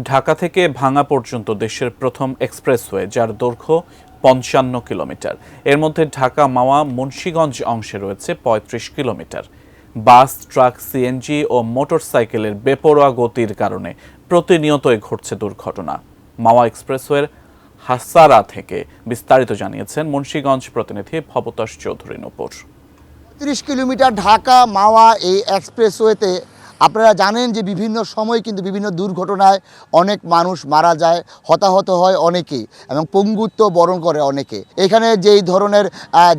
ঢাকা থেকে ভাঙ্গা পর্যন্ত দেশের প্রথম এক্সপ্রেসওয়ে যার দৈর্ঘ্য ৫৫ কিলোমিটার। এর মধ্যে ঢাকা মাওয়া মুন্সিগঞ্জ অংশে রয়েছে ৩৫ কিলোমিটার। বাস, ট্রাক, সিএনজি ও মোটরসাইকেলের বেপরোয়া গতির কারণে প্রতিনিয়তই ঘটছে দুর্ঘটনা। মাওয়া এক্সপ্রেসওয়ের হাসারা থেকে বিস্তারিত জানিয়েছেন মুন্সিগঞ্জ প্রতিনিধি ভবতোষ চৌধুরী নূপুর। ৩০ কিলোমিটার ঢাকা মাওয়া এই এক্সপ্রেসওয়েতে আপনারা জানেন যে বিভিন্ন সময় কিন্তু বিভিন্ন দুর্ঘটনায় অনেক মানুষ মারা যায়, হতাহত হয় অনেকেই এবং পঙ্গুত্ব বরণ করে অনেকে। এখানে যেই ধরনের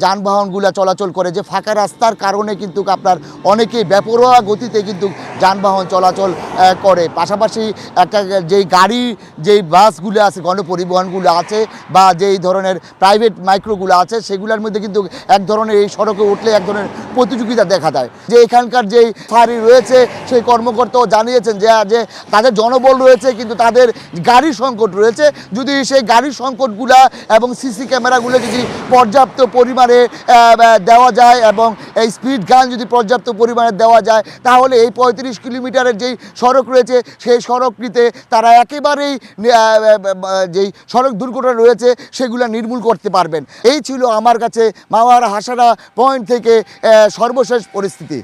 যানবাহনগুলো চলাচল করে, যে ফাঁকা রাস্তার কারণে কিন্তু আপনার অনেকেই বেপরোয়া গতিতে কিন্তু যানবাহন চলাচল করে। পাশাপাশি একটা যেই বাসগুলো আছে, গণপরিবহনগুলো আছে বা যেই ধরনের প্রাইভেট মাইক্রোগুলো আছে, সেগুলোর মধ্যে কিন্তু এক ধরনের এই সড়কে উঠলে এক ধরনের প্রতিযোগিতা দেখা যায়। যে এখানকার যেই ফাঁড়ি রয়েছে সেই কর্মকর্তাও জানিয়েছেন যে তাদের জনবল রয়েছে কিন্তু তাদের গাড়ির সংকট রয়েছে। যদি সেই গাড়ির সংকটগুলা এবং সিসি ক্যামেরাগুলো যদি পর্যাপ্ত পরিমাণে দেওয়া যায় এবং এই স্পিড গান যদি পর্যাপ্ত পরিমাণে দেওয়া যায়, তাহলে এই ৩৫ কিলোমিটারের যেই সড়ক রয়েছে সেই সড়কটিতে তারা একেবারেই যেই সড়ক দুর্ঘটনা রয়েছে সেগুলো নির্মূল করতে পারবেন। এই ছিল আমার কাছে মাওয়ার হাসারা পয়েন্ট থেকে সর্বশেষ পরিস্থিতি।